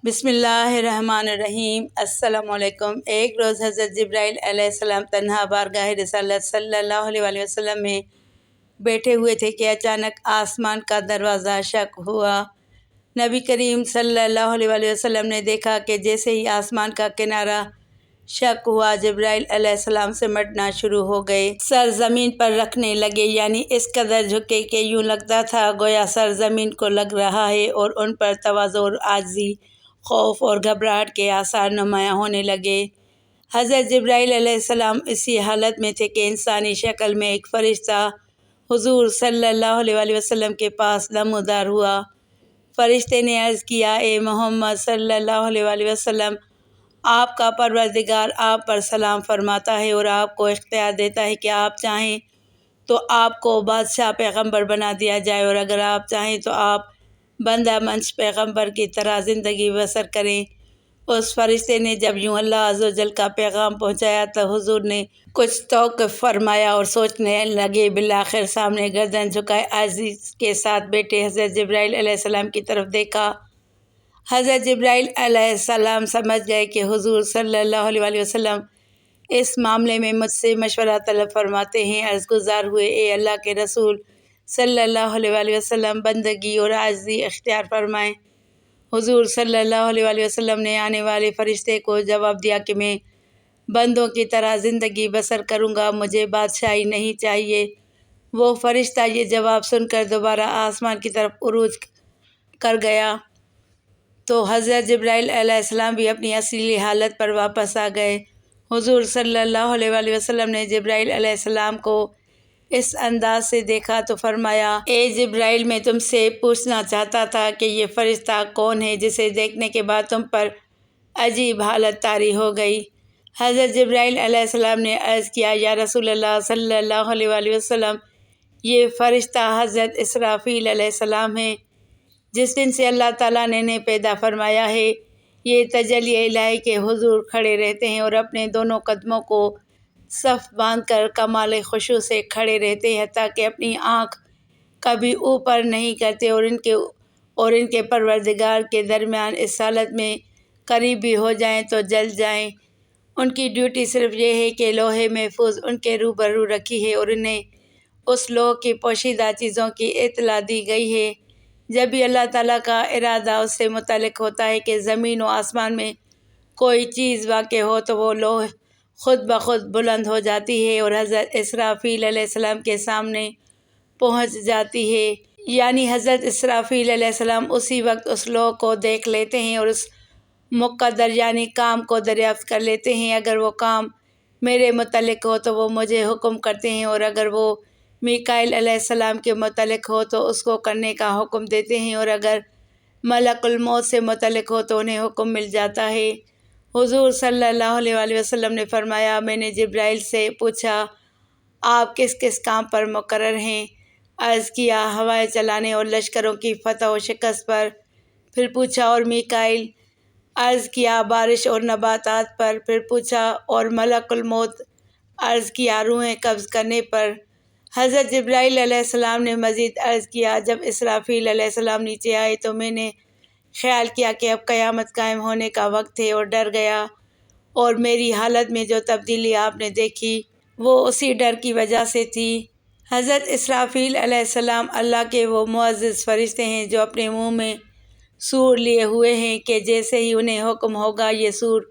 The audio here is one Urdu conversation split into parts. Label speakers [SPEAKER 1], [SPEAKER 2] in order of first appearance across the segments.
[SPEAKER 1] بسم اللہ الرحمن الرحیم۔ السلام علیکم۔ ایک روز حضرت جبرائیل علیہ السلام تنہا بارگاہ رسالت صلی اللہ علیہ وسلم میں بیٹھے ہوئے تھے کہ اچانک آسمان کا دروازہ شق ہوا۔ نبی کریم صلی اللہ علیہ وسلم نے دیکھا کہ جیسے ہی آسمان کا کنارہ شق ہوا، جبرائیل علیہ السلام سمٹنا شروع ہو گئے، سر زمین پر رکھنے لگے، یعنی اس قدر جھکے کہ یوں لگتا تھا گویا سر زمین کو لگ رہا ہے، اور ان پر تواضع اور عاجزی، خوف اور گھبراہٹ کے آثار نمایاں ہونے لگے۔ حضرت جبرائیل علیہ السلام اسی حالت میں تھے کہ انسانی شکل میں ایک فرشتہ حضور صلی اللہ علیہ وسلم کے پاس نمودار ہوا۔ فرشتے نے عرض کیا، اے محمد صلی اللہ علیہ وسلم، آپ کا پروردگار آپ پر سلام فرماتا ہے اور آپ کو اختیار دیتا ہے کہ آپ چاہیں تو آپ کو بادشاہ پیغمبر بنا دیا جائے، اور اگر آپ چاہیں تو آپ بندہ منچ پیغمبر کی طرح زندگی بسر کریں۔ اس فرشتے نے جب یوں اللہ عز و جل کا پیغام پہنچایا تو حضور نے کچھ توقف فرمایا اور سوچنے لگے۔ بالآخر سامنے گردن جھکائے عاجزی کے ساتھ بیٹھے حضرت جبرائیل علیہ السلام کی طرف دیکھا۔ حضرت جبرائیل علیہ السلام سمجھ گئے کہ حضور صلی اللہ علیہ وسلم اس معاملے میں مجھ سے مشورہ طلب فرماتے ہیں۔ عرض گزار ہوئے، اے اللہ کے رسول صلی اللہ علیہ وسلم، بندگی اور عاجزی اختیار فرمائیں۔ حضور صلی اللہ علیہ وسلم نے آنے والے فرشتے کو جواب دیا کہ میں بندوں کی طرح زندگی بسر کروں گا، مجھے بادشاہی نہیں چاہیے۔ وہ فرشتہ یہ جواب سن کر دوبارہ آسمان کی طرف عروج کر گیا تو حضرت جبرائیل علیہ السلام بھی اپنی اصلی حالت پر واپس آ گئے۔ حضور صلی اللہ علیہ وسلم نے جبرائیل علیہ السلام کو اس انداز سے دیکھا تو فرمایا، اے جبرائیل، میں تم سے پوچھنا چاہتا تھا کہ یہ فرشتہ کون ہے جسے دیکھنے کے بعد تم پر عجیب حالت طاری ہو گئی؟ حضرت جبرائیل علیہ السلام نے عرض کیا، یا رسول اللہ صلی اللہ علیہ وسلم، یہ فرشتہ حضرت اسرافیل علیہ السلام ہے، جس دن سے اللہ تعالیٰ نے انہیں پیدا فرمایا ہے۔ یہ تجلی الہی کے حضور کھڑے رہتے ہیں اور اپنے دونوں قدموں کو صف باندھ کر کمال خشوع سے کھڑے رہتے ہیں، حتیٰ کہ اپنی آنکھ کبھی اوپر نہیں کرتے، اور ان کے پروردگار کے درمیان اس حالت میں قریب بھی ہو جائیں تو جل جائیں۔ ان کی ڈیوٹی صرف یہ ہے کہ لوح محفوظ ان کے روبرو رکھی ہے اور انہیں اس لوح کی پوشیدہ چیزوں کی اطلاع دی گئی ہے۔ جب بھی اللہ تعالیٰ کا ارادہ اس سے متعلق ہوتا ہے کہ زمین و آسمان میں کوئی چیز واقع ہو تو وہ لوح خود بخود بلند ہو جاتی ہے اور حضرت اسرافیل علیہ السلام کے سامنے پہنچ جاتی ہے، یعنی حضرت اسرافیل علیہ السلام اسی وقت اس لوح کو دیکھ لیتے ہیں اور اس مقدر یعنی کام کو دریافت کر لیتے ہیں۔ اگر وہ کام میرے متعلق ہو تو وہ مجھے حکم کرتے ہیں، اور اگر وہ میکائیل علیہ السلام کے متعلق ہو تو اس کو کرنے کا حکم دیتے ہیں، اور اگر ملک الموت سے متعلق ہو تو انہیں حکم مل جاتا ہے۔ حضور صلی اللہ علیہ وسلم نے فرمایا، میں نے جبرائیل سے پوچھا، آپ کس کس کام پر مقرر ہیں؟ عرض کیا، ہوائیں چلانے اور لشکروں کی فتح و شکست پر۔ پھر پوچھا، اور میکائیل؟ عرض کیا، بارش اور نباتات پر۔ پھر پوچھا، اور ملک الموت؟ عرض کیا، روحیں قبض کرنے پر۔ حضرت جبرائیل علیہ السلام نے مزید عرض کیا، جب اسرافیل علیہ السلام نیچے آئے تو میں نے خیال کیا کہ اب قیامت قائم ہونے کا وقت ہے، اور ڈر گیا، اور میری حالت میں جو تبدیلی آپ نے دیکھی وہ اسی ڈر کی وجہ سے تھی۔ حضرت اسرافیل علیہ السلام اللہ کے وہ معزز فرشتے ہیں جو اپنے منہ میں سور لیے ہوئے ہیں کہ جیسے ہی انہیں حکم ہوگا یہ سور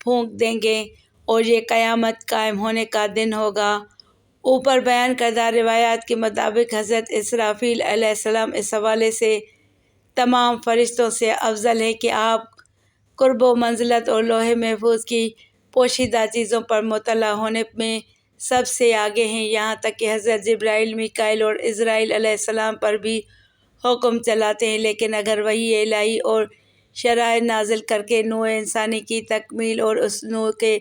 [SPEAKER 1] پھونک دیں گے اور یہ قیامت قائم ہونے کا دن ہوگا۔ اوپر بیان کردہ روایات کے مطابق حضرت اسرافیل علیہ السلام اس حوالے سے تمام فرشتوں سے افضل ہے کہ آپ قرب و منزلت اور لوح محفوظ کی پوشیدہ چیزوں پر مطلع ہونے میں سب سے آگے ہیں، یہاں تک کہ حضرت جبرائیل، میکائیل اور عزرائیل علیہ السلام پر بھی حکم چلاتے ہیں۔ لیکن اگر وحی الہی اور شرائع نازل کر کے نوع انسانی کی تکمیل اور اس نوع کے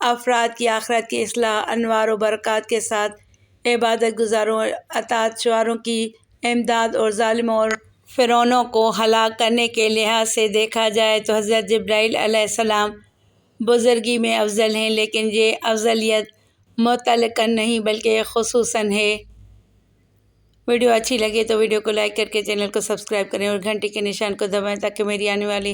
[SPEAKER 1] افراد کی آخرت کی اصلاح، انوار و برکات کے ساتھ عبادت گزاروں اور اطاعت شعاروں کی امداد اور ظالموں اور فرعونوں کو ہلاک کرنے کے لحاظ سے دیکھا جائے تو حضرت جبرائیل علیہ السلام بزرگی میں افضل ہیں، لیکن یہ افضلیت مطلقاً نہیں بلکہ خصوصاً ہے۔ ویڈیو اچھی لگے تو ویڈیو کو لائک کر کے چینل کو سبسکرائب کریں اور گھنٹی کے نشان کو دبائیں تاکہ میری آنے والی